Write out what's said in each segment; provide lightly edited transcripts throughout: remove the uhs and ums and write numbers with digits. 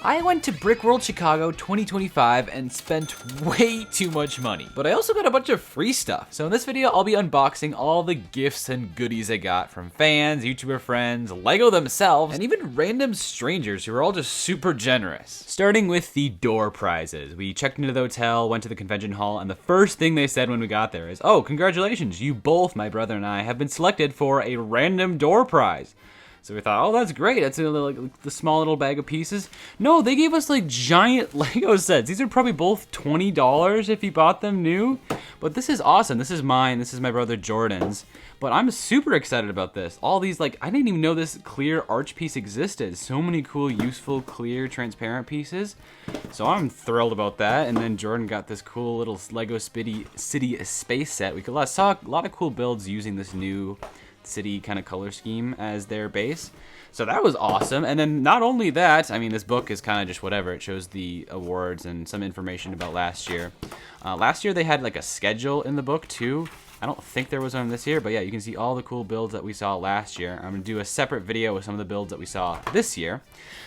I went to Brickworld Chicago 2025 and spent way too much money, but I also got a bunch of free stuff. So in this video, I'll be unboxing all the gifts and goodies I got from fans, YouTuber friends, LEGO themselves, and even random strangers who are all just super generous. Starting with the door prizes. We checked into the hotel, went to the convention hall, and the first thing they said when we got there is, "Oh, congratulations, you both, my brother and I, have been selected for a random door prize." So we thought, oh, that's great. That's like the small little bag of pieces. No, they gave us like giant Lego sets. These are probably both $20 if you bought them new. But this is awesome. This is mine. This is my brother Jordan's. But I'm super excited about this. All these, like, I didn't even know this clear arch piece existed. So many cool, useful, clear, transparent pieces. So I'm thrilled about that. And then Jordan got this cool little Lego City space set. We saw a lot of cool builds using this new city kind of color scheme as their base. So that was awesome. And then not only that, I mean, this book is kind of just whatever. It shows the awards and some information about last year. Last year they had like a schedule in the book too. I don't think there was one this year, but yeah, you can see all the cool builds that we saw last year. I'm gonna do a separate video with some of the builds that we saw this year.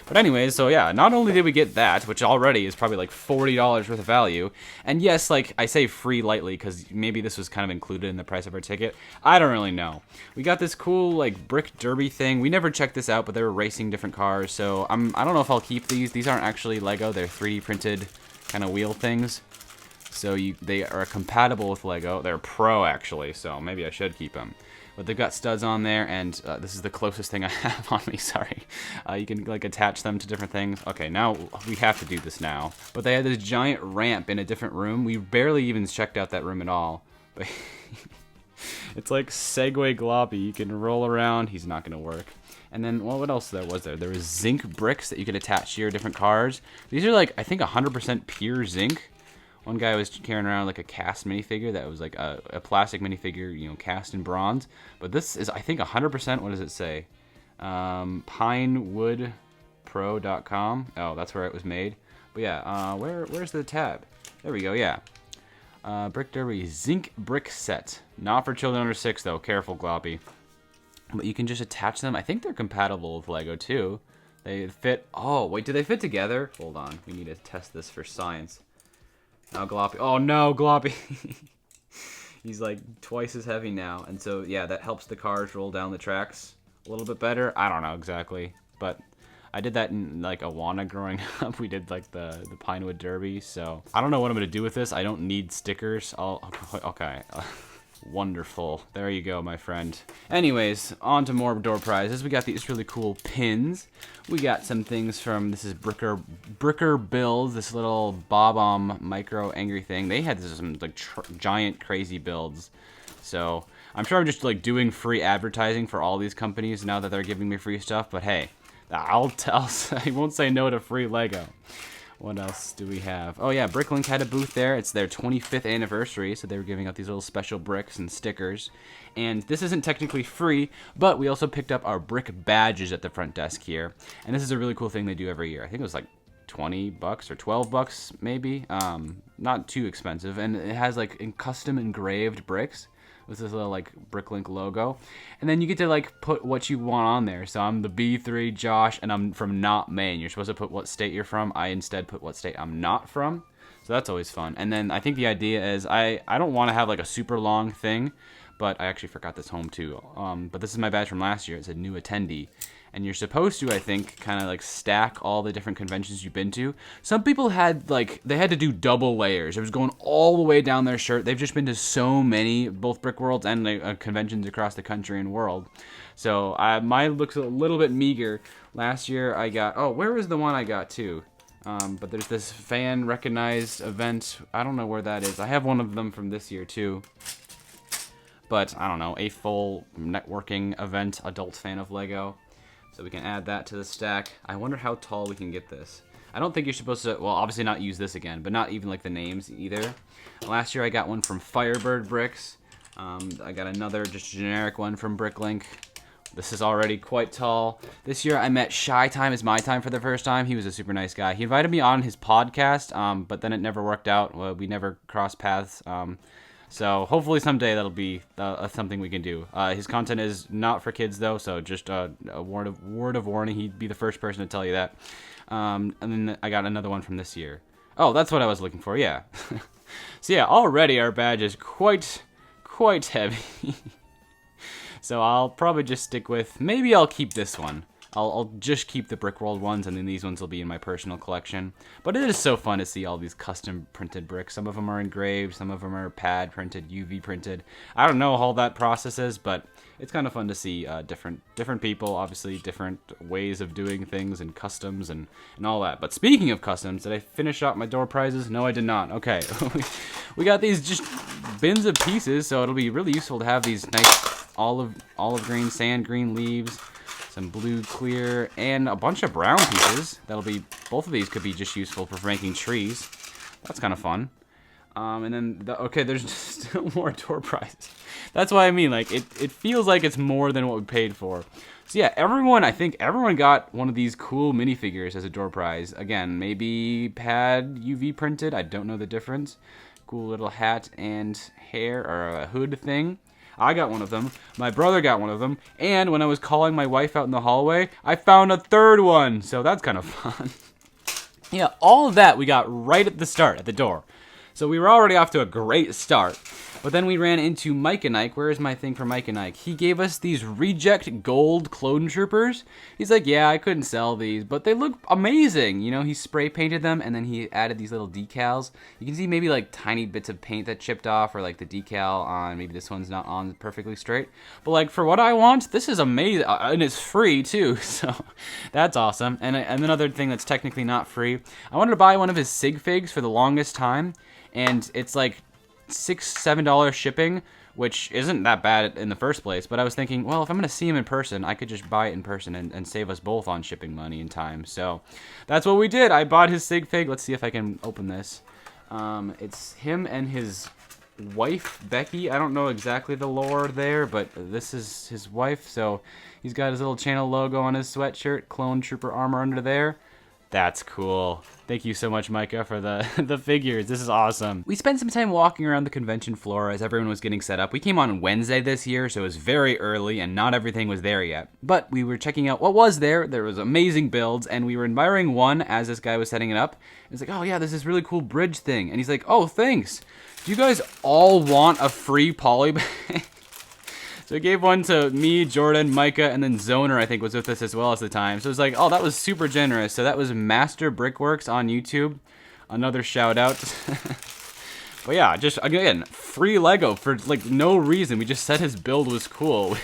But anyways, so yeah, not only did we get that, which already is probably like $40 worth of value, and yes, like I say free lightly because maybe this was kind of included in the price of our ticket. I don't really know. We got this cool like brick derby thing. We never checked this out, but they were racing different cars, so I don't know if I'll keep these. These aren't actually Lego, they're 3D printed kind of wheel things. So they are compatible with Lego. They're pro actually, so maybe I should keep them. But they've got studs on there, and this is the closest thing I have on me, sorry. You can like attach them to different things. Okay, now we have to do this now. But they had this giant ramp in a different room. We barely even checked out that room at all. But it's like Segway Gloppy. You can roll around. He's not gonna work. And then, well, what else was there? There was zinc bricks that you could attach to your different cars. These are like, I think 100% pure zinc. One guy was carrying around like a cast minifigure that was like a plastic minifigure, you know, cast in bronze. But this is, I think, 100%, what does it say? Pinewoodpro.com. Oh, that's where it was made. But yeah, where's the tab? There we go, yeah. Brick Derby zinc brick set. Not for children under 6 though, careful Gloppy. But you can just attach them. I think they're compatible with Lego too. They fit, oh, wait, do they fit together? Hold on, we need to test this for science. Now Gloppy, oh no, Gloppy. He's like twice as heavy now. And so, yeah, that helps the cars roll down the tracks a little bit better. I don't know exactly, but I did that in like Awana growing up. We did like the Pinewood Derby. So I don't know what I'm gonna do with this. I don't need stickers. Okay. Wonderful. There you go, my friend. Anyways, on to more door prizes. We got these really cool pins. We got some things from, this is Bricker Builds, this little Bob-omb micro angry thing. They had some like giant crazy builds. So I'm sure I'm just like doing free advertising for all these companies now that they're giving me free stuff. But hey, I won't say no to free Lego. What else do we have? Oh yeah, Bricklink had a booth there. It's their 25th anniversary, so they were giving out these little special bricks and stickers. And this isn't technically free, but we also picked up our brick badges at the front desk here. And this is a really cool thing they do every year. I think it was like 20 bucks or 12 bucks maybe. Not too expensive. And it has like custom engraved bricks with this little like Bricklink logo, and then you get to like put what you want on there. So I'm the B3 Josh, and I'm from not Maine. You're supposed to put what state you're from. I instead put what state I'm not from. So that's always fun. And then I think the idea is I don't want to have like a super long thing, but I actually forgot this home too. But this is my badge from last year. It said new attendee. And you're supposed to, I think, kind of like stack all the different conventions you've been to. Some people had like, they had to do double layers. It was going all the way down their shirt. They've just been to so many, both Brickworlds and conventions across the country and world. So mine looks a little bit meager. Last year I got, oh, where was the one I got too? But there's this fan recognized event. I don't know where that is. I have one of them from this year too. But I don't know, a full networking event, adult fan of Lego. So we can add that to the stack. I wonder how tall we can get this. I don't think you're supposed to, well, obviously not use this again, but not even like the names either. Last year I got one from Firebird Bricks. I got another just generic one from Bricklink. This is already quite tall. This year I met Shy Time is My Time for the first time. He was a super nice guy. He invited me on his podcast, but then it never worked out. We never crossed paths. So hopefully someday that'll be something we can do. His content is not for kids though, so just a word of warning. He'd be the first person to tell you that. And then I got another one from this year. Oh, that's what I was looking for, yeah. So yeah, already our badge is quite heavy. So I'll probably just stick with, maybe I'll keep this one. I'll just keep the Brickworld ones, and then these ones will be in my personal collection. But it is so fun to see all these custom printed bricks. Some of them are engraved, some of them are pad printed, UV printed. I don't know how that process is, but it's kind of fun to see different people, obviously different ways of doing things and customs and all that. But speaking of customs, did I finish up my door prizes? No, I did not. Okay, we got these just bins of pieces, so it'll be really useful to have these nice olive green, sand green leaves. Some blue clear, and a bunch of brown pieces. That'll be, both of these could be just useful for making trees. That's kind of fun. And then, okay, there's still more door prizes. That's why I mean, like, it feels like it's more than what we paid for. So yeah, I think everyone got one of these cool minifigures as a door prize. Again, maybe pad UV printed, I don't know the difference. Cool little hat and hair, or a hood thing. I got one of them, my brother got one of them, and when I was calling my wife out in the hallway, I found a third one, so that's kind of fun. Yeah, all of that we got right at the start, at the door. So we were already off to a great start. But then we ran into Mike and Ike. Where is my thing for Mike and Ike? He gave us these reject gold clone troopers. He's like, yeah, I couldn't sell these, but they look amazing. You know, he spray painted them, and then he added these little decals. You can see maybe like tiny bits of paint that chipped off, or like the decal on, maybe this one's not on perfectly straight. But like for what I want, this is amazing, and it's free too, so that's awesome. And another thing that's technically not free, I wanted to buy one of his sig figs for the longest time, and it's like $6-7 shipping, which isn't that bad in the first place, but I was thinking, well, if I'm going to see him in person, I could just buy it in person and save us both on shipping money and time. So that's what we did. I bought his sig fig. Let's see if I can open this. It's him and his wife, Becky. I don't know exactly the lore there, but this is his wife. So he's got his little channel logo on his sweatshirt, clone trooper armor under there. That's cool. Thank you so much, Micah, for the figures. This is awesome. We spent some time walking around the convention floor as everyone was getting set up. We came on Wednesday this year, so it was very early and not everything was there yet. But we were checking out what was there. There was amazing builds, and we were admiring one as this guy was setting it up. It's like, oh yeah, there's this really cool bridge thing. And he's like, oh, thanks. Do you guys all want a free poly bag? So I gave one to me, Jordan, Micah, and then Zoner, I think, was with us as well at the time. So it was like, oh, that was super generous. So that was Master Brickworks on YouTube. Another shout out. But yeah, just, again, free Lego for, like, no reason. We just said his build was cool.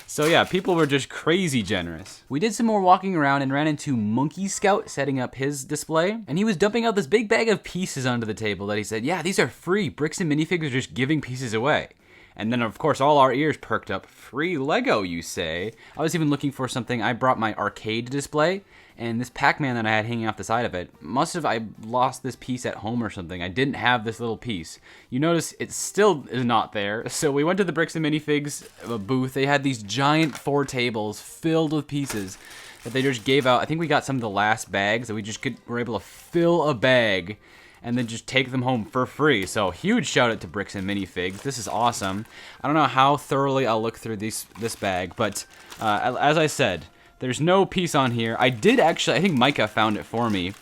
So yeah, people were just crazy generous. We did some more walking around and ran into Monkey Scout setting up his display. And he was dumping out this big bag of pieces onto the table that he said, yeah, these are free. Bricks and minifigs are just giving pieces away. And then, of course, all our ears perked up. Free Lego, you say? I was even looking for something. I brought my arcade display, and this Pac-Man that I had hanging off the side of it, I lost this piece at home or something. I didn't have this little piece. You notice it still is not there. So we went to the Bricks and Minifigs booth. They had these giant 4 tables filled with pieces that they just gave out. I think we got some of the last bags that we just were able to fill a bag and then just take them home for free. So huge shout out to Bricks and Minifigs. This is awesome. I don't know how thoroughly I'll look through this bag, but as I said, there's no piece on here. I did actually, I think Micah found it for me.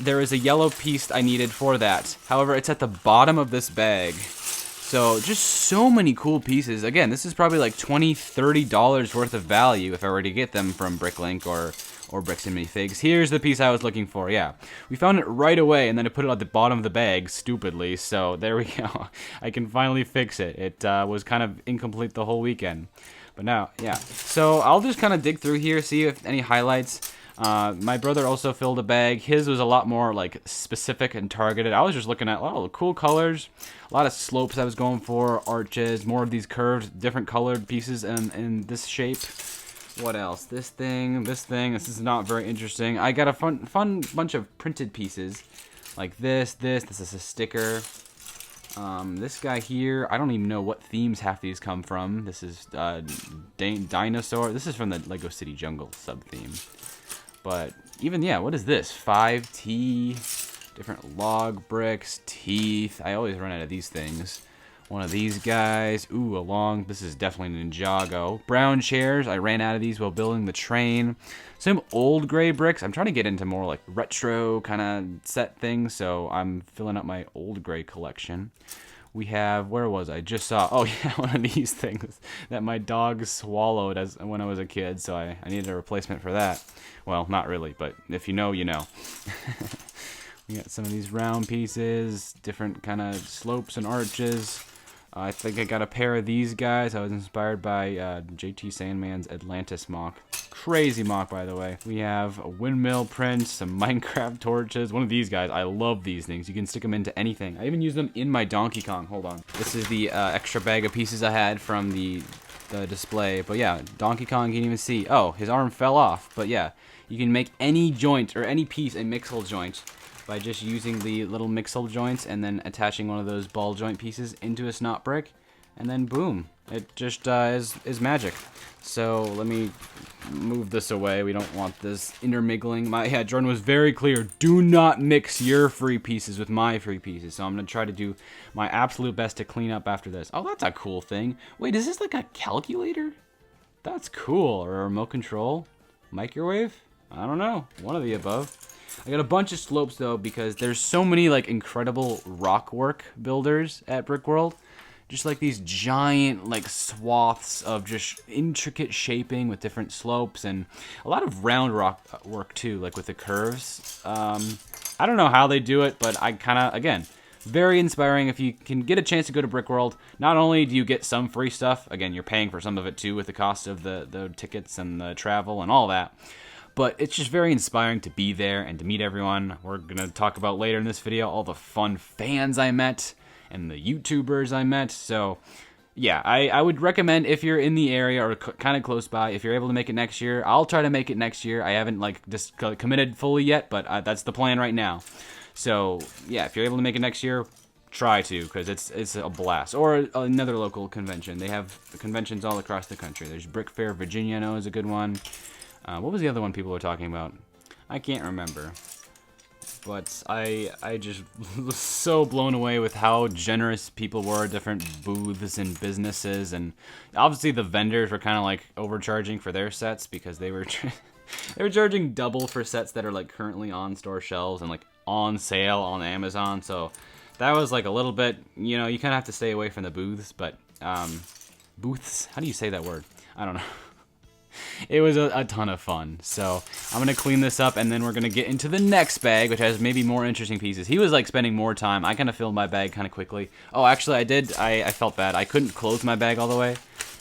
There is a yellow piece I needed for that. However, it's at the bottom of this bag. So just so many cool pieces. Again, this is probably like $20, $30 worth of value if I were to get them from Bricklink or Bricks and Minifigs. Here's the piece I was looking for, yeah. We found it right away, and then I put it at the bottom of the bag, stupidly, so there we go. I can finally fix it. It was kind of incomplete the whole weekend. But now, yeah. So I'll just kind of dig through here, see if any highlights. My brother also filled a bag. His was a lot more like specific and targeted. I was just looking at, oh, cool colors, a lot of slopes I was going for, arches, more of these curved, different colored pieces in this shape. What else? This thing. This is not very interesting. I got a fun bunch of printed pieces, like this is a sticker. This guy here, I don't even know what themes half these come from. This is dinosaur. This is from the Lego City Jungle sub-theme. But even, yeah, what is this? 5T, different log bricks, teeth. I always run out of these things. One of these guys. Ooh, this is definitely Ninjago. Brown chairs. I ran out of these while building the train. Some old gray bricks. I'm trying to get into more like retro kind of set things, so I'm filling up my old gray collection. We have, where was I? Just saw, oh yeah, one of these things that my dog swallowed when I was a kid, so I needed a replacement for that. Well, not really, but if you know, you know. We got some of these round pieces, different kind of slopes and arches. I think I got a pair of these guys. I was inspired by JT Sandman's Atlantis mock. Crazy mock, by the way. We have a windmill print, some Minecraft torches. One of these guys, I love these things. You can stick them into anything. I even use them in my Donkey Kong. Hold on. This is the extra bag of pieces I had from the display. But yeah, Donkey Kong, you can even see. Oh, his arm fell off. But yeah, you can make any joint or any piece a mixel joint by just using the little mixel joints and then attaching one of those ball joint pieces into a snot brick, and then boom, it just is magic. So let me move this away. We don't want this intermingling. Yeah, Jordan was very clear. Do not mix your free pieces with my free pieces. So I'm gonna try to do my absolute best to clean up after this. Oh, that's a cool thing. Wait, is this like a calculator? That's cool. Or a remote control? Microwave? I don't know. One of the above. I got a bunch of slopes though because there's so many like incredible rock work builders at Brickworld. Just like these giant like swaths of just intricate shaping with different slopes and a lot of round rock work too, like with the curves. I don't know how they do it, but I kind of, again, very inspiring. If you can get a chance to go to Brickworld, not only do you get some free stuff, again, you're paying for some of it too with the cost of the tickets and the travel and all that. But it's just very inspiring to be there and to meet everyone. We're going to talk about later in this video all the fun fans I met and the YouTubers I met. So, yeah, I would recommend if you're in the area or kind of close by, if you're able to make it next year. I'll try to make it next year. I haven't just committed fully yet, but that's the plan right now. So, yeah, if you're able to make it next year, try to, because it's a blast. Or another local convention. They have conventions all across the country. There's Brick Fair, Virginia, I know is a good one. What was the other one people were talking about? I can't remember. But I just was so blown away with how generous people were at different booths and businesses. And obviously the vendors were kind of like overcharging for their sets because they were charging double for sets that are like currently on store shelves and like on sale on Amazon. So that was like a little bit, you know, you kind of have to stay away from the booths. But booths? How do you say that word? I don't know. It was a ton of fun. So I'm going to clean this up and then we're going to get into the next bag, which has maybe more interesting pieces. He was like spending more time. I kind of filled my bag kind of quickly. Oh, actually I did. I felt bad. I couldn't close my bag all the way.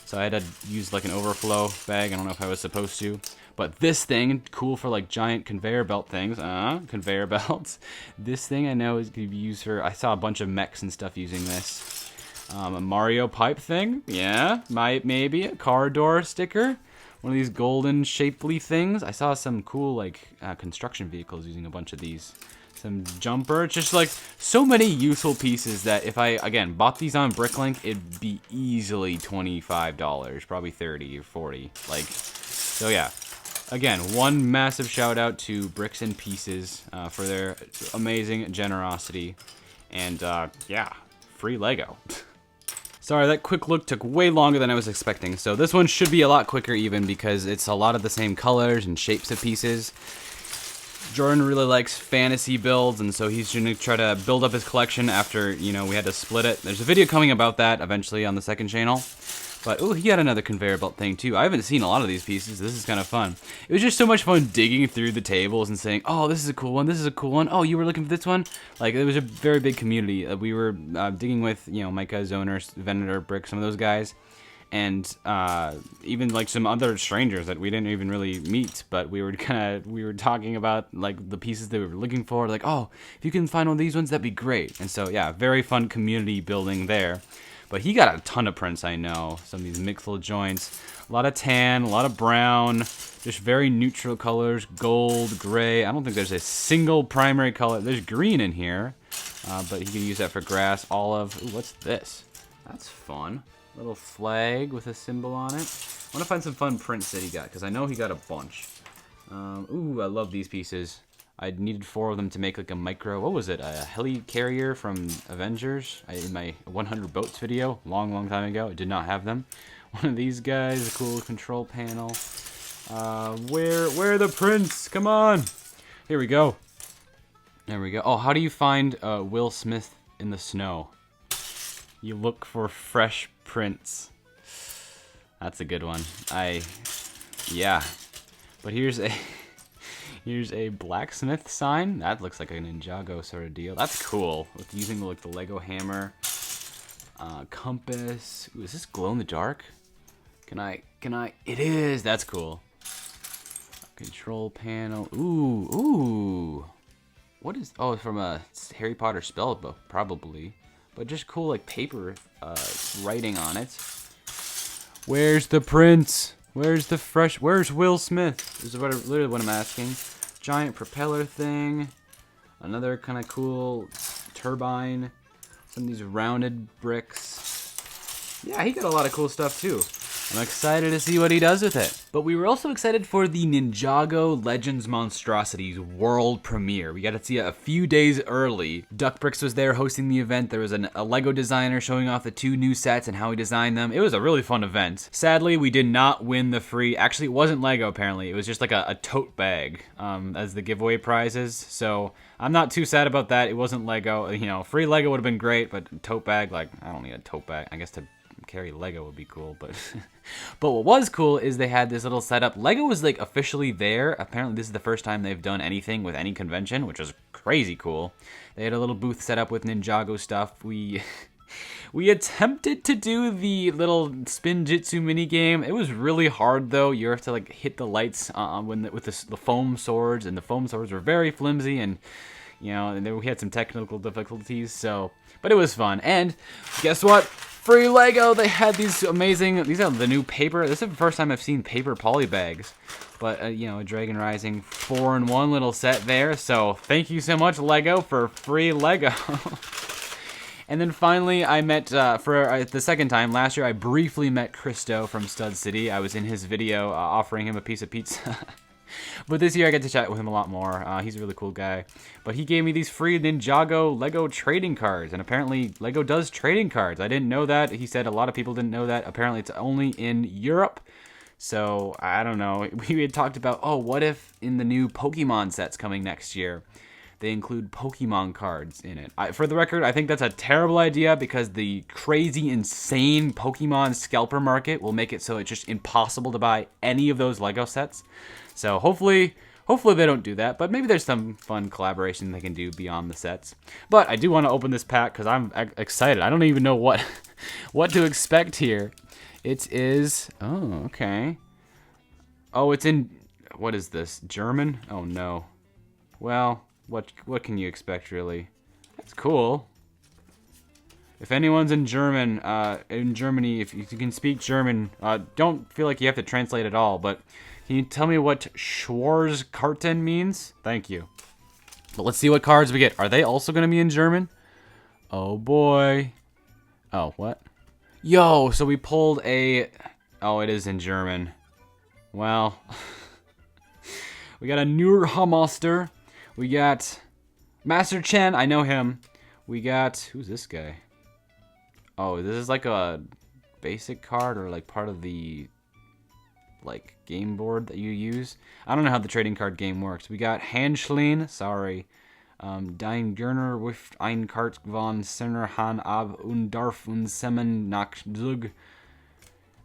So I had to use like an overflow bag. I don't know if I was supposed to. But this thing, cool for like giant conveyor belt things. Conveyor belts. This thing I know is going to be used for, I saw a bunch of mechs and stuff using this. A Mario pipe thing. Yeah, maybe a car door sticker. One of these golden shapely things. I saw some cool like construction vehicles using a bunch of these. Some jumper. Just like so many useful pieces that if I, again, bought these on Bricklink, it'd be easily $25, probably 30 or 40. Like, so yeah. Again, one massive shout out to Bricks and Pieces for their amazing generosity. And yeah, free Lego. Sorry, that quick look took way longer than I was expecting. So this one should be a lot quicker even because it's a lot of the same colors and shapes of pieces. Jordan really likes fantasy builds, and so he's going to try to build up his collection after, you know, we had to split it. There's a video coming about that eventually on the second channel. But, oh, he had another conveyor belt thing, too. I haven't seen a lot of these pieces. This is kind of fun. It was just so much fun digging through the tables and saying, oh, this is a cool one, this is a cool one. Oh, you were looking for this one? Like, it was a very big community. We were digging with, you know, Micah, Zoner, Venator, Brick, some of those guys. And even, like, some other strangers that we didn't even really meet. But we were talking about, like, the pieces that we were looking for. Like, oh, if you can find one of these ones, that'd be great. And so, yeah, very fun community building there. But he got a ton of prints, I know. Some of these mixel joints. A lot of tan, a lot of brown. Just very neutral colors. Gold, gray. I don't think there's a single primary color. There's green in here. But he can use that for grass, olive. Ooh, what's this? That's fun. Little flag with a symbol on it. I want to find some fun prints that he got, because I know he got a bunch. Ooh, I love these pieces. I needed 4 of them to make like a micro, what was it, a heli carrier from Avengers. In my 100 boats video, long time ago, I did not have them. One of these guys, a cool control panel. Where are the prints? Come on! Here we go. There we go. Oh, how do you find Will Smith in the snow? You look for fresh prints. That's a good one. Yeah. But here's a blacksmith sign. That looks like a Ninjago sort of deal. That's cool. With using like the Lego hammer, compass. Ooh, is this glow in the dark? Can I? It is. That's cool. Control panel. Ooh. What is? Oh, it's from a Harry Potter spell book, probably. But just cool, like paper writing on it. Where's the prints? Where's Will Smith? This is literally what I'm asking. Giant propeller thing. Another kind of cool turbine. Some of these rounded bricks. Yeah, he got a lot of cool stuff too. I'm excited to see what he does with it. But we were also excited for the Ninjago Legends Monstrosities world premiere. We got to see it a few days early. Duck Bricks was there hosting the event. There was a Lego designer showing off the 2 new sets and how he designed them. It was a really fun event. Sadly, we did not win the free... Actually, it wasn't Lego, apparently. It was just like a tote bag as the giveaway prizes. So I'm not too sad about that. It wasn't Lego. You know, free Lego would have been great, but tote bag, like, I don't need a tote bag. I guess to carry Lego would be cool, but but what was cool is they had this little setup. Lego was like officially there. Apparently this is the first time they've done anything with any convention, which is crazy cool. They had a little booth set up with Ninjago stuff. We attempted to do the little spin jitsu mini game. It was really hard though. You have to like hit the lights with the foam swords, and the foam swords were very flimsy, and you know, and then we had some technical difficulties. So, but it was fun. And guess what? Free Lego. They had these amazing. These are the new paper. This is the first time I've seen paper poly bags. But you know, a Dragon Rising 4-in-1 little set there. So thank you so much, Lego, for free Lego. And then finally, I met, for the second time, last year I briefly met Christo from Stud City. I was in his video offering him a piece of pizza. But this year I get to chat with him a lot more. He's a really cool guy. But he gave me these free Ninjago Lego trading cards. And apparently Lego does trading cards. I didn't know that. He said a lot of people didn't know that. Apparently it's only in Europe. So, I don't know. We had talked about, oh, what if in the new Pokemon sets coming next year, they include Pokemon cards in it. For the record, I think that's a terrible idea because the crazy, insane Pokemon scalper market will make it so it's just impossible to buy any of those Lego sets. So hopefully they don't do that, but maybe there's some fun collaboration they can do beyond the sets. But I do want to open this pack because I'm excited. I don't even know what to expect here. It is, oh, okay. Oh, it's in, what is this, German? Oh no. Well, what can you expect really? That's cool. If anyone's in Germany, if you can speak German, don't feel like you have to translate at all, but can you tell me what Schwarzkarten means? Thank you. But let's see what cards we get. Are they also going to be in German? Oh boy. Oh, what? Yo, so we pulled a... Oh, it is in German. Well, we got a Nurhamaster. We got Master Chen. I know him. We got... Who's this guy? Oh, this is like a basic card or like part of the like game board that you use. I don't know how the trading card game works. We got Hanschlein, sorry. Dein Gerner with ein Kart von Sennerhan ab und darf und Semen nach Zug.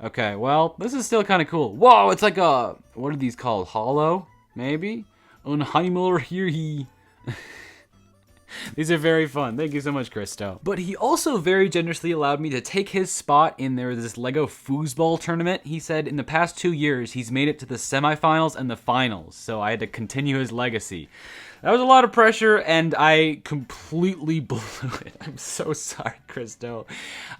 Okay, well, this is still kind of cool. Whoa, it's like a, what are these called? Hollow, maybe? Unheimler hier he. These are very fun. Thank you so much, Christo. But he also very generously allowed me to take his spot in this Lego foosball tournament. He said in the past 2 years, he's made it to the semifinals and the finals. So I had to continue his legacy. That was a lot of pressure, and I completely blew it. I'm so sorry, Christo.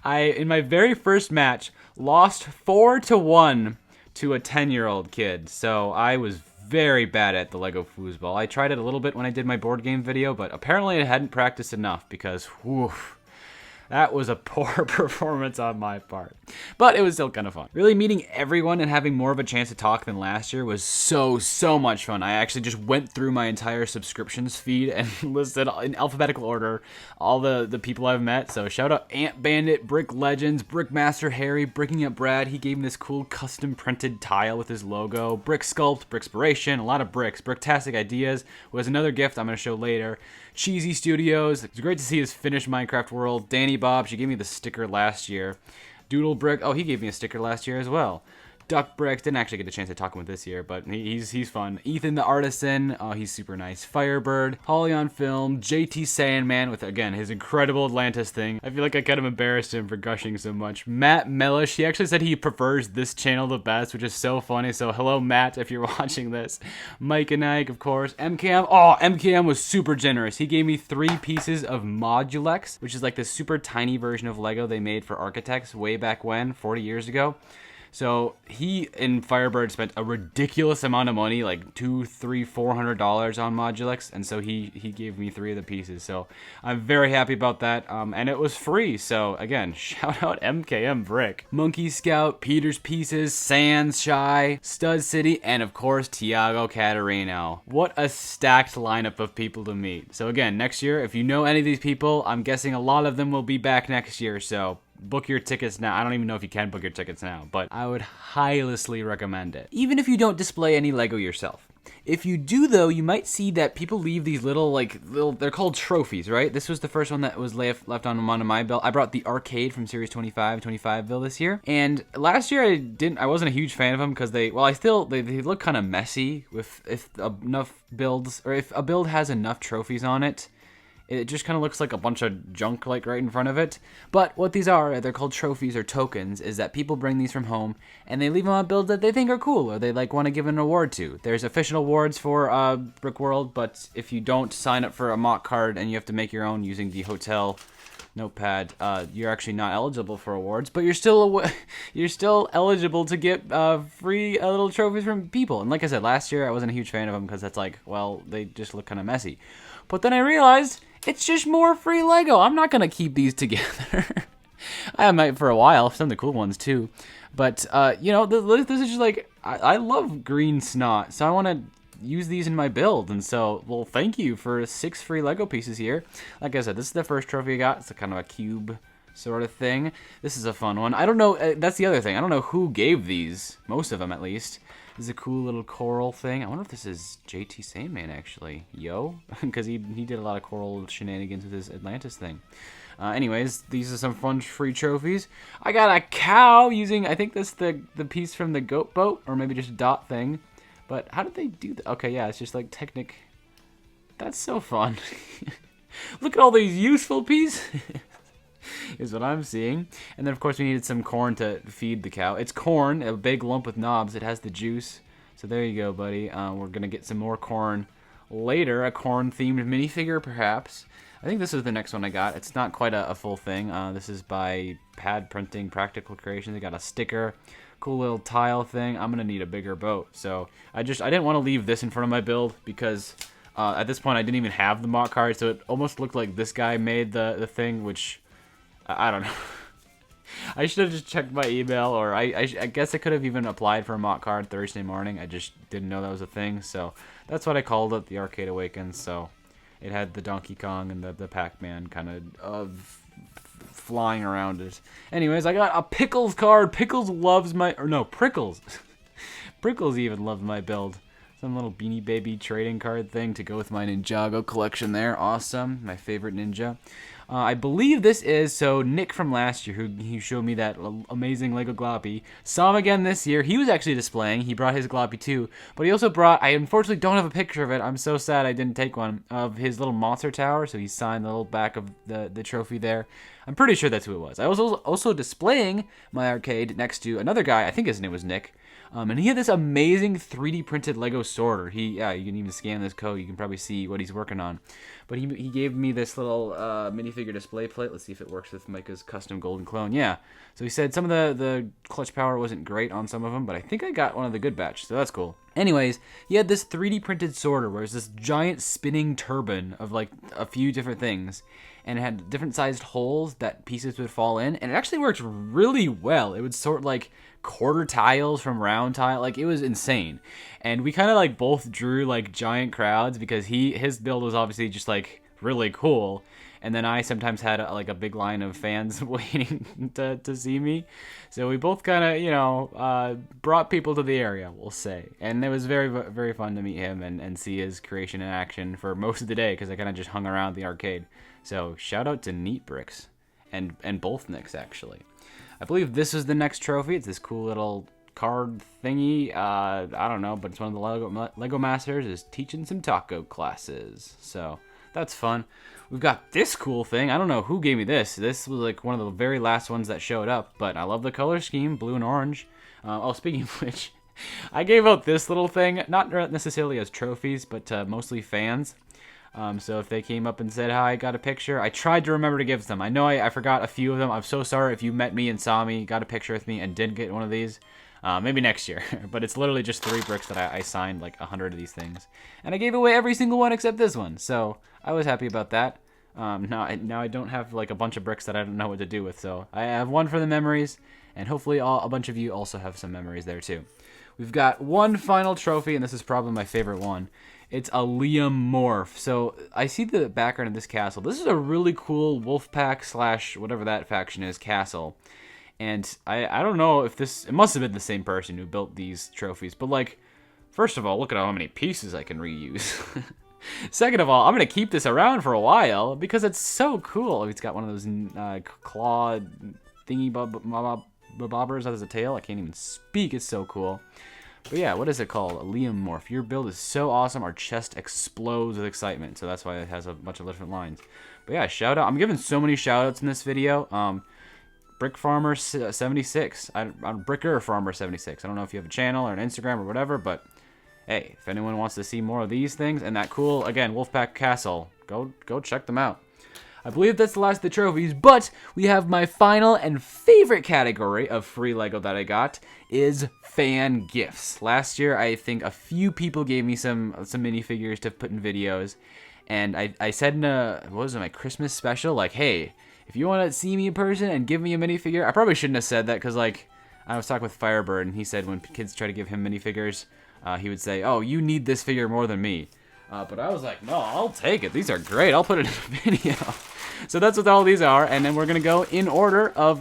In my very first match, lost 4-1 to a 10-year-old kid. So I was very bad at the Lego foosball. I tried it a little bit when I did my board game video, but apparently I hadn't practiced enough because, whew, That was a poor performance on my part, but it was still kind of fun. Really meeting everyone and having more of a chance to talk than last year was so much fun. I actually just went through my entire subscriptions feed and listed in alphabetical order all the people I've met. So shout out Ant Bandit, Brick Legends, Brickmaster Harry, Bricking Up Brad. He gave me this cool custom printed tile with his logo. Brick Sculpt, Brickspiration, a lot of bricks. Bricktastic Ideas was another gift I'm going to show later. Cheesy Studios. It's great to see his finished Minecraft world. Danny Bob, she gave me the sticker last year. Doodle Brick, oh, he gave me a sticker last year as well. Duck Bricks, didn't actually get a chance to talk to him this year, but he's fun. Ethan the Artisan, oh, he's super nice. Firebird, Holly on Film, JT Sandman with, again, his incredible Atlantis thing. I feel like I kind of embarrassed him for gushing so much. Matt Mellish, he actually said he prefers this channel the best, which is so funny. So hello, Matt, if you're watching this. Mike and Ike, of course. MKM, oh, MKM was super generous. He gave me 3 pieces of Modulex, which is like this super tiny version of Lego they made for architects way back when, 40 years ago. So he and Firebird spent a ridiculous amount of money, like $200, $300, $400 on Modulex, and so he gave me 3 of the pieces. So I'm very happy about that, and it was free. So again, shout out MKM Brick, Monkey Scout, Peter's Pieces, Sans Shy, Stud City, and of course Tiago Catarino. What a stacked lineup of people to meet. So again, next year, if you know any of these people, I'm guessing a lot of them will be back next year. So book your tickets now. I don't even know if you can book your tickets now, but I would highly recommend it. Even if you don't display any Lego yourself. If you do, though, you might see that people leave these little, they're called trophies, right? This was the first one that was left on one of my belt. I brought the arcade from Series 25Ville this year. And last year I wasn't a huge fan of them because they look kind of messy if enough builds, or if a build has enough trophies on it. It just kind of looks like a bunch of junk like right in front of it. But what these are, they're called trophies or tokens, is that people bring these from home and they leave them on builds that they think are cool or they want to give an award to. There's official awards for Brickworld, but if you don't sign up for a mock card and you have to make your own using the hotel notepad, you're actually not eligible for awards, but you're still eligible to get free little trophies from people. And like I said, last year I wasn't a huge fan of them because that's like, well, they just look kind of messy. But then I realized it's just more free Lego. I'm not going to keep these together. I might for a while, some of the cool ones too. But, you know, this is just like, I love green snot, so I want to use these in my build. And so, well, thank you for 6 free Lego pieces here. Like I said, this is the first trophy I got. It's a kind of a cube sort of thing. This is a fun one. I don't know, that's the other thing. I don't know who gave these, most of them at least. This is a cool little coral thing. I wonder if this is JT Sandman, actually. Yo? Because he did a lot of coral shenanigans with his Atlantis thing. Anyways, these are some fun free trophies. I got a cow using, I think this is the piece from the goat boat, or maybe just a dot thing. But how did they do that? Okay, yeah, it's just like Technic. That's so fun. Look at all these useful pieces. Is what I'm seeing. And then, of course, we needed some corn to feed the cow. It's corn, a big lump with knobs. It has the juice. So there you go, buddy. We're going to get some more corn later. A corn-themed minifigure, perhaps. I think this is the next one I got. It's not quite a full thing. This is by Pad Printing Practical Creations. They got a sticker. Cool little tile thing. I'm going to need a bigger boat. So I didn't want to leave this in front of my build because at this point I didn't even have the mock card. So it almost looked like this guy made the thing, which I don't know. I should have just checked my email, or I guess I could have even applied for a mock card Thursday morning. I just didn't know that was a thing, so that's what I called it, the Arcade Awakens. So it had the Donkey Kong and the Pac-Man kind of flying around it. Anyways, I got a Pickles card. Pickles loves my, or no, Prickles. Prickles even loves my build. Some little Beanie Baby trading card thing to go with my Ninjago collection there. Awesome. My favorite ninja. I believe this is, so Nick from last year, who showed me that amazing Lego Gloppy, saw him again this year. He was actually displaying. He brought his Gloppy too, but he also brought, I unfortunately don't have a picture of it. I'm so sad I didn't take one, of his little monster tower. So he signed the little back of the trophy there. I'm pretty sure that's who it was. I was also displaying my arcade next to another guy. I think his name was Nick. And he had this amazing 3D printed Lego sorter. You can even scan this code. You can probably see what he's working on. But he gave me this little minifigure display plate. Let's see if it works with Micah's custom golden clone. Yeah. So he said some of the clutch power wasn't great on some of them, but I think I got one of the good batch, so that's cool. Anyways, he had this 3D printed sorter where it was this giant spinning turbine of like a few different things, and it had different sized holes that pieces would fall in, and it actually worked really well. It would sort like quarter tiles from round tile, like it was insane. And we kind of like both drew like giant crowds because his build was obviously just like really cool. And then I sometimes had like a big line of fans waiting to see me. So we both kind of, you know, brought people to the area, we'll say. And it was very, very fun to meet him and see his creation in action for most of the day because I kind of just hung around the arcade. So shout out to Neat Bricks and both Nicks, actually. I believe this is the next trophy. It's this cool little card thingy. I don't know, but it's one of the Lego Masters is teaching some taco classes. So that's fun. We've got this cool thing. I don't know who gave me this. This was like one of the very last ones that showed up, but I love the color scheme, blue and orange. Oh, speaking of which, I gave out this little thing, not necessarily as trophies, but mostly fans. So if they came up and said hi, got a picture, I tried to remember to give them. I know I forgot a few of them. I'm so sorry if you met me and saw me, got a picture with me, and did get one of these. Maybe next year. But it's literally just 3 bricks that I signed like 100 of these things. And I gave away every single one except this one. So I was happy about that. Now I don't have like a bunch of bricks that I don't know what to do with. So I have one for the memories. And hopefully a bunch of you also have some memories there too. We've got one final trophy, and this is probably my favorite one. It's a Liam Morph. So I see the background of this castle. This is a really cool Wolfpack / whatever that faction is castle. And I don't know if this... It must have been the same person who built these trophies. But, like, first of all, look at how many pieces I can reuse. Second of all, I'm going to keep this around for a while because it's so cool. It's got one of those claw thingy bobbers that has a tail. I can't even speak. It's so cool. But yeah, what is it called? A Liam Morph. Your build is so awesome. Our chest explodes with excitement. So that's why it has a bunch of different lines. But yeah, shout out. I'm giving so many shout outs in this video. Brick Farmer 76. I'm Bricker Farmer 76. I don't know if you have a channel or an Instagram or whatever, but hey, if anyone wants to see more of these things and that cool, again, Wolfpack Castle, go check them out. I believe that's the last of the trophies, but we have my final and favorite category of free Lego that I got is fan gifts. Last year, I think a few people gave me some minifigures to put in videos, and I said in what was it, my Christmas special, like, hey, if you want to see me in person and give me a minifigure, I probably shouldn't have said that because, like, I was talking with Firebird, and he said when kids try to give him minifigures, he would say, oh, you need this figure more than me. But I was like, no, I'll take it. These are great. I'll put it in a video. So that's what all these are, and then we're going to go in order of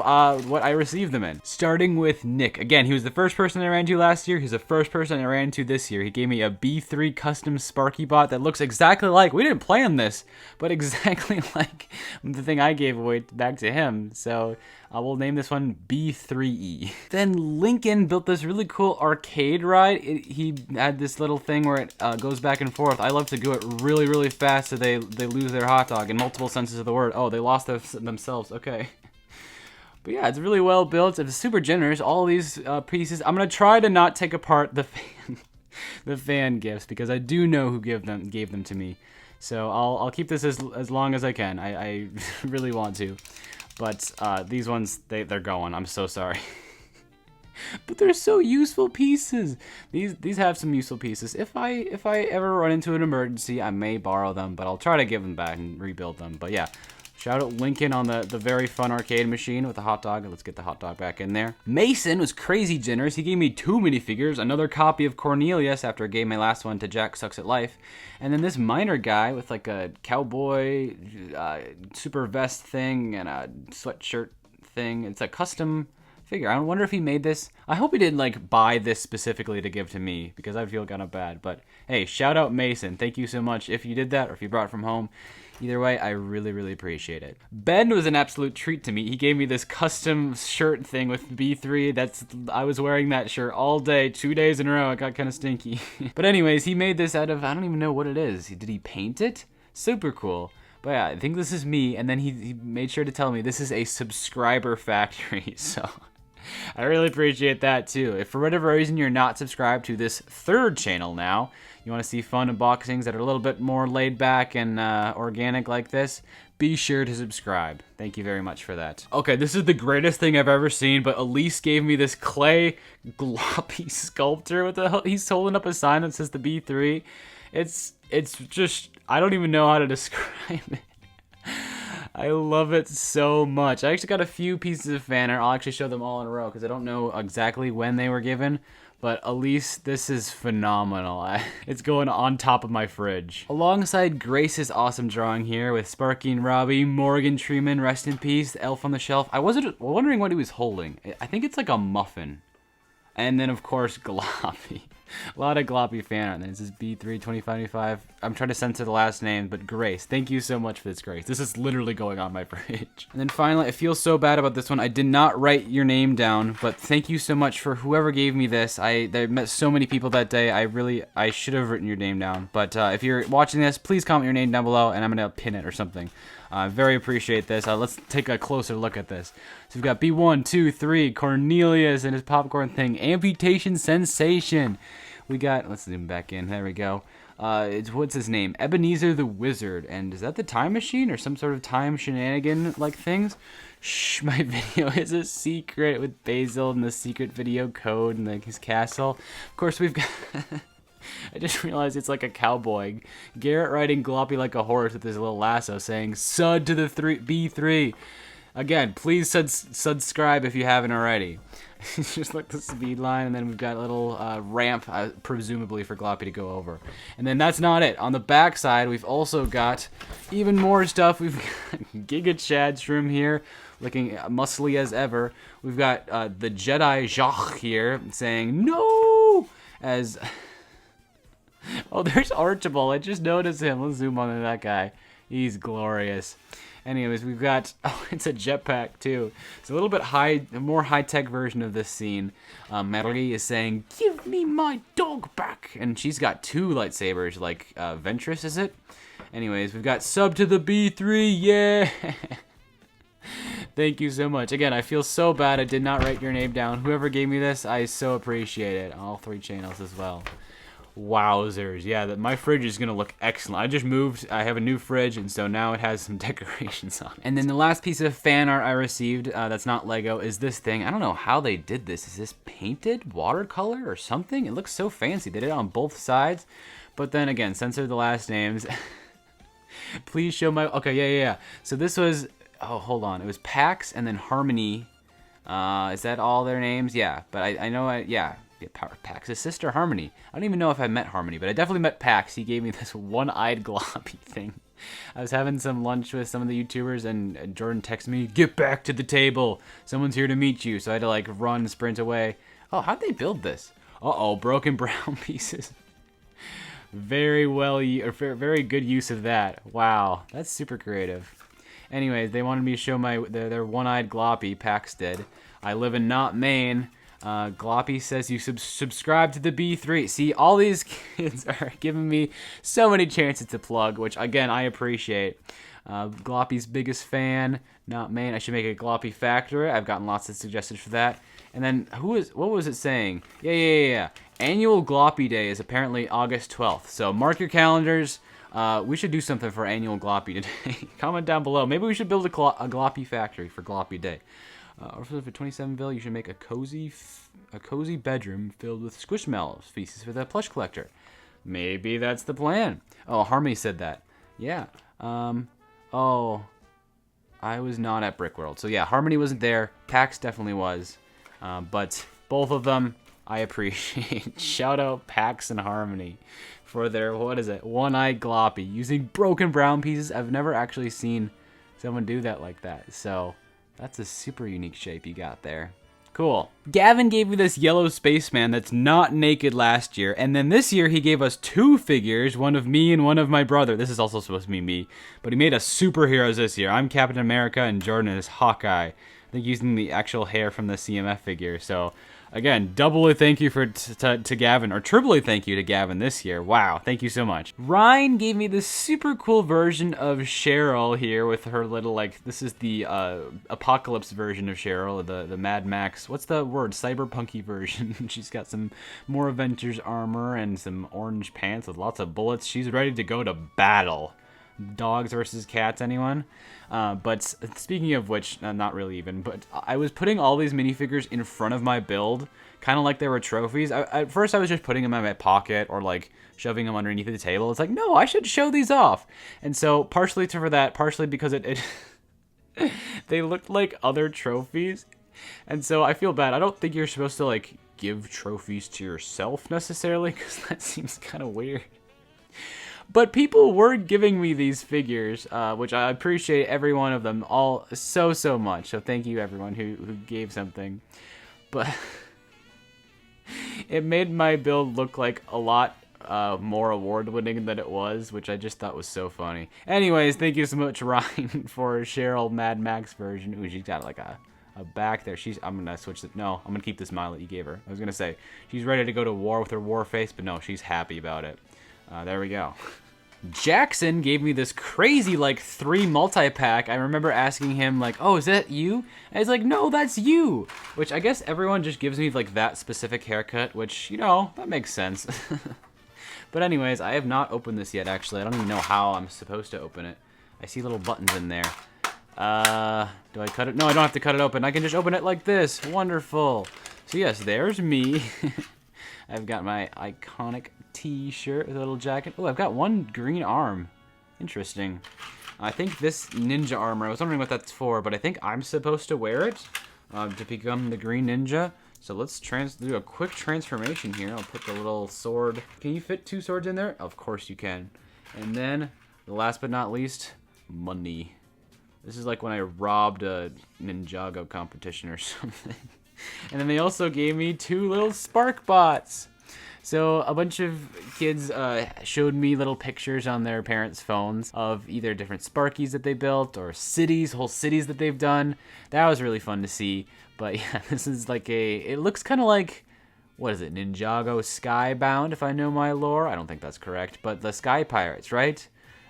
what I received them in. Starting with Nick. Again, he was the first person I ran into last year. He's the first person I ran into this year. He gave me a B3 custom Sparky bot that looks exactly like, we didn't plan this, but exactly like the thing I gave away back to him. So I will name this one B3E. Then Lincoln built this really cool arcade ride. He had this little thing where it goes back and forth. I love to do it really, really fast so they lose their hot dog in multiple senses of the word. Oh, they lost themselves. Okay. But yeah, it's really well built. It's super generous. All these pieces. I'm gonna try to not take apart the fan gifts because I do know who gave them to me. So I'll keep this as long as I can. I really want to. But these ones, they're going. I'm so sorry. But they're so useful pieces. These have some useful pieces. If I ever run into an emergency, I may borrow them, but I'll try to give them back and rebuild them. But yeah, shout out Lincoln on the very fun arcade machine with the hot dog. Let's get the hot dog back in there. Mason was crazy generous. He gave me 2 minifigures, another copy of Cornelius after I gave my last one to Jack Sucks at Life. And then this miner guy with like a cowboy super vest thing and a sweatshirt thing. It's a custom figure. I wonder if he made this. I hope he didn't like buy this specifically to give to me because I'd feel kind of bad. But hey, shout out Mason. Thank you so much if you did that or if you brought it from home. Either way, I really, really appreciate it. Ben was an absolute treat to me. He gave me this custom shirt thing with B3. I was wearing that shirt all day, 2 days in a row. It got kind of stinky. But anyways, he made this out of, I don't even know what it is. Did he paint it? Super cool. But yeah, I think this is me. And then he made sure to tell me this is a subscriber factory. So I really appreciate that too. If for whatever reason you're not subscribed to this third channel now, you want to see fun unboxings that are a little bit more laid back and organic like this, be sure to subscribe. Thank you very much for that. Okay, this is the greatest thing I've ever seen, but Elise gave me this clay gloppy sculptor. What the hell? He's holding up a sign that says the B3. It's just, I don't even know how to describe it. I love it so much. I actually got a few pieces of fan art. I'll actually show them all in a row because I don't know exactly when they were given. But Elise, this is phenomenal. It's going on top of my fridge. Alongside Grace's awesome drawing here with Sparky and Robbie, Morgan Freeman, rest in peace, the elf on the shelf. I was wondering what he was holding. I think it's like a muffin. And then, of course, Gloppy. A lot of Gloppy fan art. This is B32595. I'm trying to censor the last name, but Grace. Thank you so much for this, Grace. This is literally going on my fridge. And then finally, I feel so bad about this one. I did not write your name down, but thank you so much for whoever gave me this. I met so many people that day. I should have written your name down. But if you're watching this, please comment your name down below, and I'm going to pin it or something. I very appreciate this. Let's take a closer look at this. So we've got B1, 2, 3, Cornelius and his popcorn thing, amputation sensation. We got, let's zoom back in. There we go. What's his name? Ebenezer the Wizard. And is that the time machine or some sort of time shenanigan like things? Shh, my video is a secret with Basil and the secret video code and his castle. Of course, we've got. I just realized it's like a cowboy. Garrett riding Gloppy like a horse with his little lasso saying, "Sud to the B3. Again, please subscribe if you haven't already. It's just like the speed line, and then we've got a little ramp, presumably for Gloppy to go over. And then that's not it. On the back side, we've also got even more stuff. We've got Giga Chad's room here, looking muscly as ever. We've got the Jedi Jacques here saying, "No!" as... Oh, there's Archibald. I just noticed him. Let's zoom on to that guy. He's glorious. Anyways, we've got... Oh, it's a jetpack, too. It's a little bit more high-tech version of this scene. Marie is saying, "Give me my dog back!" And she's got two lightsabers, like Ventress, is it? Anyways, we've got sub to the B3, yeah! Thank you so much. Again, I feel so bad I did not write your name down. Whoever gave me this, I so appreciate it. All three channels as well. Wowzers. Yeah, my fridge is going to look excellent. I just moved. I have a new fridge, and so now it has some decorations on it. And then the last piece of fan art I received that's not Lego is this thing. I don't know how they did this. Is this painted watercolor or something? It looks so fancy. They did it on both sides. But then again, censor the last names. Please show my... Okay, yeah. So this was... Oh, hold on. It was Pax and then Harmony. Is that all their names? Yeah, but I know... Yeah. Pax's sister, Harmony. I don't even know if I met Harmony, but I definitely met Pax. He gave me this one-eyed Gloppy thing. I was having some lunch with some of the YouTubers, and Jordan texted me, "Get back to the table. Someone's here to meet you." So I had to, like, run, sprint away. Oh, how'd they build this? Uh-oh, broken brown pieces. Very very good use of that. Wow, that's super creative. Anyways, they wanted me to show their one-eyed Gloppy. Pax did. I live in not Maine. Gloppy says you subscribe to the B3. See, all these kids are giving me so many chances to plug, which, again, I appreciate. Gloppy's biggest fan, not Maine. I should make a Gloppy factory. I've gotten lots of suggestions for that. And then, what was it saying? Yeah. Annual Gloppy Day is apparently August 12th. So mark your calendars. We should do something for Annual Gloppy today. Comment down below. Maybe we should build a Gloppy factory for Gloppy Day. Or for 27ville, you should make a cozy bedroom filled with Squishmallows, pieces for the plush collector. Maybe that's the plan. Oh, Harmony said that. Yeah. Oh, I was not at Brickworld. So yeah, Harmony wasn't there. Pax definitely was. But both of them, I appreciate. Shout out Pax and Harmony for their, one-eyed Gloppy using broken brown pieces. I've never actually seen someone do that like that. So... that's a super unique shape you got there. Cool. Gavin gave me this yellow spaceman that's not naked last year, and then this year he gave us two figures, one of me and one of my brother. This is also supposed to be me, but he made us superheroes this year. I'm Captain America and Jordan is Hawkeye. I think using the actual hair from the CMF figure, so Again, doubly thank you to Gavin, or triply thank you to Gavin this year. Wow, thank you so much. Ryan gave me this super cool version of Cheryl here with her little, like, this is the apocalypse version of Cheryl, the Mad Max, what's the word, cyberpunky version. She's got some more Avengers armor and some orange pants with lots of bullets. She's ready to go to battle. Dogs versus cats, anyone? But speaking of which, not really even, but I was putting all these minifigures in front of my build, kind of like they were trophies. At first I was just putting them in my pocket or like shoving them underneath the table. It's like, no, I should show these off. And so partially for that, partially because it they looked like other trophies. And so I feel bad. I don't think you're supposed to like give trophies to yourself necessarily, because that seems kind of weird. But people were giving me these figures, which I appreciate every one of them all so much. So thank you everyone who gave something. But it made my build look like a lot more award-winning than it was, which I just thought was so funny. Anyways, thank you so much, Ryan, for Cheryl Mad Max version. Ooh, she's got like a back there. I'm gonna switch it. No, I'm gonna keep this smile that you gave her. I was gonna say she's ready to go to war with her war face, but no, she's happy about it. There we go. Jackson gave me this crazy like 3 multi-pack. I remember asking him like, oh, is that you? And he's like, no, that's you. Which I guess everyone just gives me like that specific haircut, which, you know, that makes sense. But anyways, I have not opened this yet, actually. I don't even know how I'm supposed to open it. I see little buttons in there. Do I cut it? No, I don't have to cut it open. I can just open it like this. Wonderful. So yes, there's me. I've got my iconic t-shirt with a little jacket. Oh, I've got one green arm. Interesting. I think this ninja armor, I was wondering what that's for, but I think I'm supposed to wear it to become the green ninja. So let's do a quick transformation here. I'll put the little sword. Can you fit 2 swords in there? Of course you can. And then, last but not least, money. This is like when I robbed a Ninjago competition or something. And then they also gave me 2 little spark bots. So a bunch of kids showed me little pictures on their parents' phones of either different Sparkies that they built or cities, whole cities that they've done. That was really fun to see. But yeah, this is like it looks kind of like, what is it, Ninjago Skybound, if I know my lore? I don't think that's correct, but the Sky Pirates, right?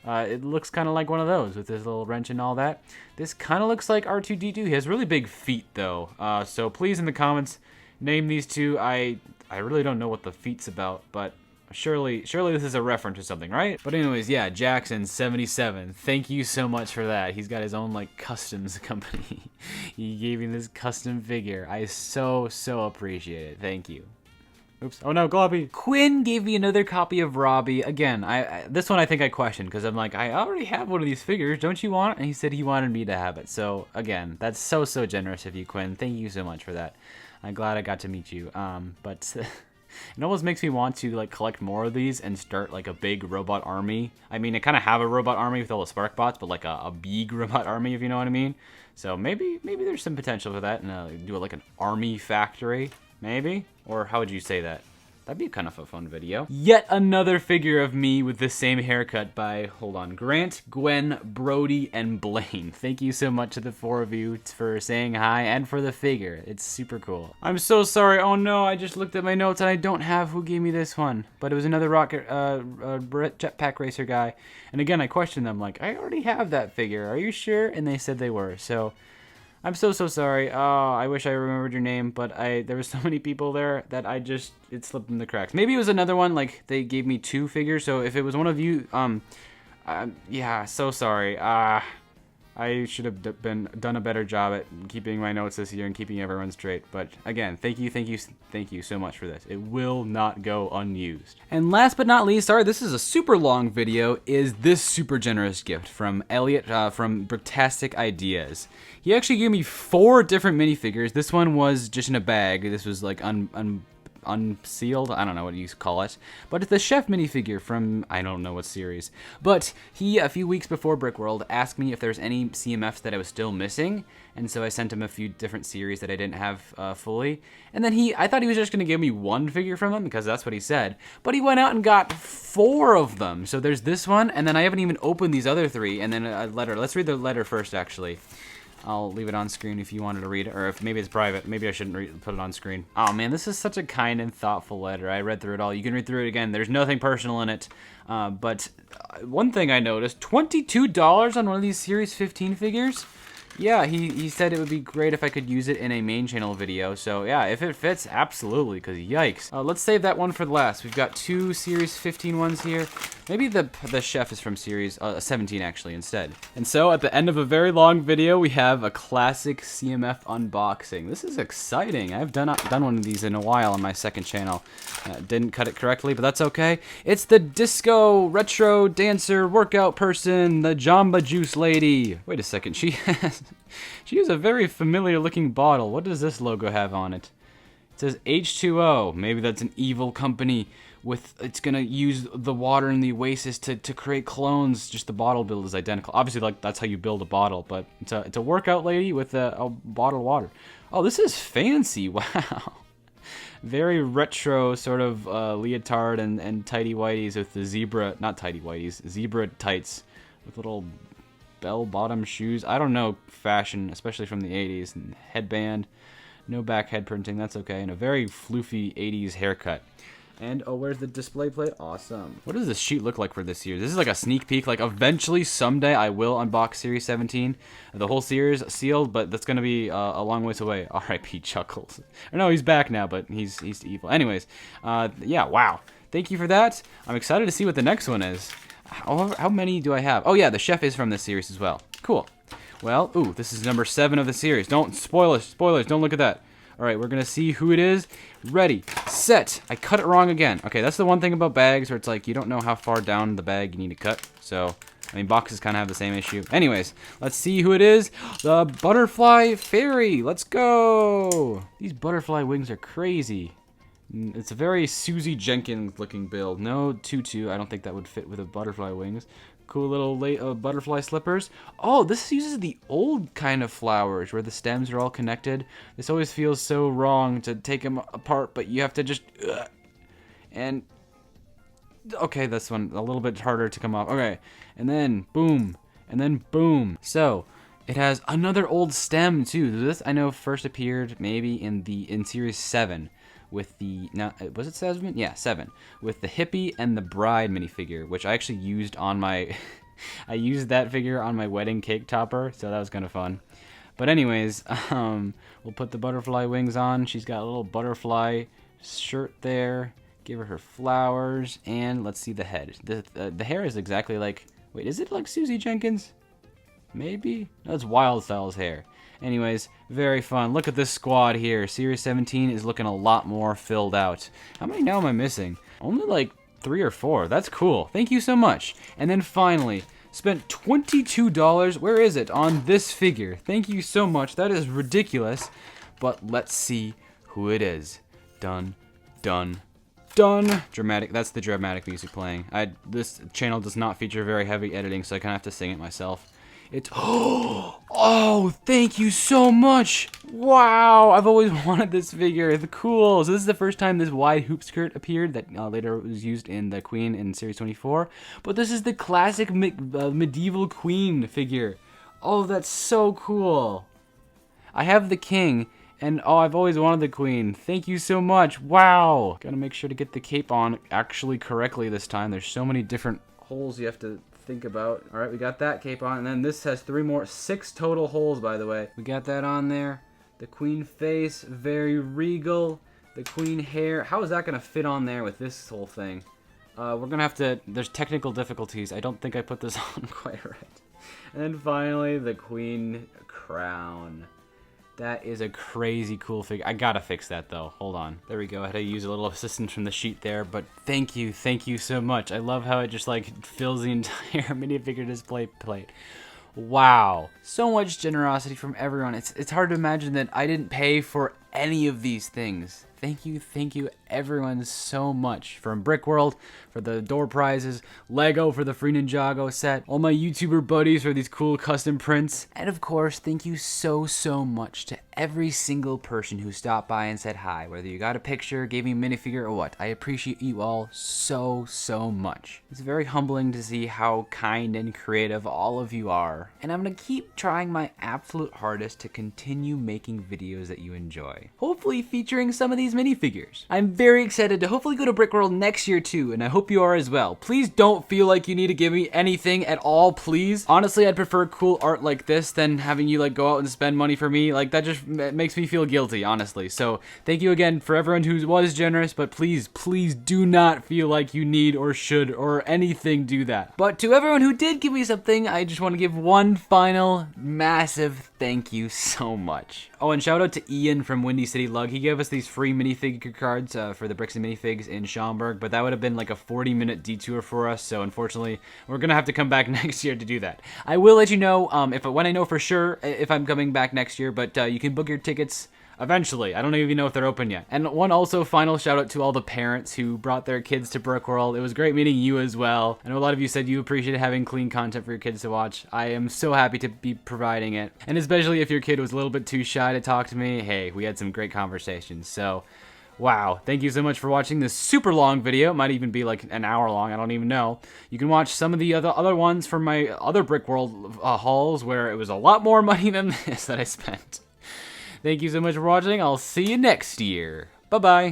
It looks kind of like one of those with this little wrench and all that. This kind of looks like R2-D2. He has really big feet, though. So please, in the comments, name these 2. I really don't know what the feet's about, but surely this is a reference to something, right? But anyways, yeah, Jackson77, thank you so much for that. He's got his own, like, customs company. He gave me this custom figure. I so appreciate it. Thank you. Oops. Oh no, Globby. Quinn gave me another copy of Robbie. Again, this one I think I questioned, because I'm like, I already have one of these figures. Don't you want it? And he said he wanted me to have it. So, again, that's so generous of you, Quinn. Thank you so much for that. I'm glad I got to meet you. But it almost makes me want to like collect more of these and start like a big robot army. I mean, I kind of have a robot army with all the spark bots, but like a big robot army, if you know what I mean. So maybe there's some potential for that, and do like an army factory, maybe? Or how would you say that? That'd be kind of a fun video. Yet another figure of me with the same haircut by, hold on, Grant, Gwen, Brody, and Blaine. Thank you so much to the 4 of you for saying hi and for the figure. It's super cool. I'm so sorry. Oh no, I just looked at my notes and I don't have who gave me this one. But it was another rocket, jetpack racer guy. And again, I questioned them like, I already have that figure. Are you sure? And they said they were. So I'm so sorry. Oh, I wish I remembered your name, but there was so many people there that it slipped in the cracks. Maybe it was another one, like they gave me 2 figures, so if it was one of you, yeah, so sorry. I should have done a better job at keeping my notes this year and keeping everyone straight. But again, thank you so much for this. It will not go unused. And last but not least, sorry, this is a super long video, is this super generous gift from Elliot from Bricktastic Ideas. He actually gave me 4 different minifigures. This one was just in a bag. This was like unsealed, I don't know what you call it, but it's the chef minifigure from I don't know what series. But he, a few weeks before Brickworld, asked me if there's any CMFs that I was still missing, and so I sent him a few different series that I didn't have fully. And then I thought he was just gonna give me 1 figure from them, because that's what he said, but he went out and got 4 of them. So there's this one, and then I haven't even opened these other 3, and then a letter. Let's read the letter first, actually. I'll leave it on screen if you wanted to read it, or if maybe it's private. Maybe I shouldn't put it on screen. Oh man, this is such a kind and thoughtful letter. I read through it all. You can read through it again. There's nothing personal in it. But one thing I noticed, $22 on one of these Series 15 figures? Yeah, he said it would be great if I could use it in a main channel video. So yeah, if it fits, absolutely, because yikes. Let's save that one for the last. We've got 2 Series 15 ones here. Maybe the chef is from Series 17 actually instead. And so at the end of a very long video, we have a classic CMF unboxing. This is exciting. I've done one of these in a while on my second channel. Didn't cut it correctly, but that's okay. It's the disco retro dancer workout person, the Jamba Juice lady. Wait a second, she has a very familiar looking bottle. What does this logo have on it? It says H2O. Maybe that's an evil company it's gonna use the water in the Oasis to create clones. Just the bottle build is identical. Obviously, like that's how you build a bottle, but it's a workout lady with a bottle of water. Oh, this is fancy. Wow. Very retro sort of leotard and tighty whities with the zebra, not tighty whities, zebra tights with little bell-bottom shoes. I don't know fashion, especially from the 80s. And headband, no back head printing, that's okay. And a very floofy 80s haircut. And, oh, where's the display plate? Awesome. What does this sheet look like for this year? This is like a sneak peek. Like, eventually, someday, I will unbox Series 17. The whole series sealed, but that's going to be a long ways away. R.I.P. Chuckles. Or no, he's back now, but he's evil. Anyways, yeah, wow. Thank you for that. I'm excited to see what the next one is. How many do I have? Oh, yeah, the chef is from this series as well. Cool. Well, ooh, this is number 7 of the series. Don't spoilers, don't look at that. All right, we're gonna see who it is. Ready, set. I cut it wrong again. Okay, that's the one thing about bags where it's like you don't know how far down the bag you need to cut. So, I mean, boxes kind of have the same issue. Anyways, let's see who it is. The Butterfly Fairy. Let's go. These butterfly wings are crazy. It's a very Susie Jenkins looking build. No tutu. I don't think that would fit with the butterfly wings. Cool little butterfly slippers. Oh, this uses the old kind of flowers where the stems are all connected. This always feels so wrong to take them apart, but you have to just... And... Okay, this one a little bit harder to come off. Okay, and then boom, and then boom. So, it has another old stem too. This I know first appeared maybe in Series 7. With the, now, was it 7? Yeah, 7. With the hippie and the bride minifigure, which I actually used on my, I used that figure on my wedding cake topper, so that was kind of fun. But anyways, we'll put the butterfly wings on. She's got a little butterfly shirt there. Give her flowers, and let's see the head. The hair is exactly like, wait, is it like Susie Jenkins? Maybe? No, it's Wild Style's hair. Anyways, very fun. Look at this squad here. Series 17 is looking a lot more filled out. How many now am I missing? Only like 3 or 4. That's cool. Thank you so much. And then finally, spent $22. Where is it? On this figure. Thank you so much. That is ridiculous. But let's see who it is. Dun, dun, dun. Dramatic. That's the dramatic music playing. This channel does not feature very heavy editing, so I kind of have to sing it myself. It's, oh, thank you so much. Wow, I've always wanted this figure. The cool. So this is the first time this wide hoop skirt appeared that later was used in the Queen in Series 24. But this is the classic medieval Queen figure. Oh, that's so cool. I have the King, and oh, I've always wanted the Queen. Thank you so much. Wow. Gotta make sure to get the cape on actually correctly this time. There's so many different holes you have to think about. All right, we got that cape on, and then this has 3 more, 6 total holes, by the way. We got that on there. The Queen face, very regal. The Queen hair. How is that gonna fit on there with this whole thing? We're gonna have to, there's technical difficulties. I don't think I put this on quite right. And then finally, the Queen crown. That is a crazy cool figure. I gotta fix that though. Hold on. There we go. I had to use a little assistance from the sheet there, but thank you so much. I love how it just like fills the entire minifigure display plate. Wow. So much generosity from everyone. It's hard to imagine that I didn't pay for any of these things. Thank you everyone so much. From Brickworld for the door prizes, Lego for the free Ninjago set, all my YouTuber buddies for these cool custom prints, and of course, thank you so much to every single person who stopped by and said hi, whether you got a picture, gave me a minifigure, or what. I appreciate you all so much. It's very humbling to see how kind and creative all of you are, and I'm gonna keep trying my absolute hardest to continue making videos that you enjoy, hopefully featuring some of these minifigures. I'm very excited to hopefully go to Brickworld next year too, and I hope you are as well. Please don't feel like you need to give me anything at all, please. Honestly, I'd prefer cool art like this than having you like go out and spend money for me. Like, that just makes me feel guilty, honestly. So thank you again for everyone who was generous, but please do not feel like you need or should or anything do that. But to everyone who did give me something, I just want to give one final massive thank you so much. Oh, and shout out to Ian from Windy City Lug. He gave us these free minifigure cards for the Bricks and Minifigs in Schaumburg, but that would have been like a 40-minute detour for us, so unfortunately, we're gonna have to come back next year to do that. I will let you know when I know for sure if I'm coming back next year, but you can book your tickets eventually. I don't even know if they're open yet. And one also final shout out to all the parents who brought their kids to Brickworld. It was great meeting you as well. I know a lot of you said you appreciated having clean content for your kids to watch. I am so happy to be providing it. And especially if your kid was a little bit too shy to talk to me, hey, we had some great conversations. So, wow, thank you so much for watching this super long video. It might even be like an hour long, I don't even know. You can watch some of the other ones from my other Brickworld hauls where it was a lot more money than this that I spent. Thank you so much for watching. I'll see you next year. Bye-bye.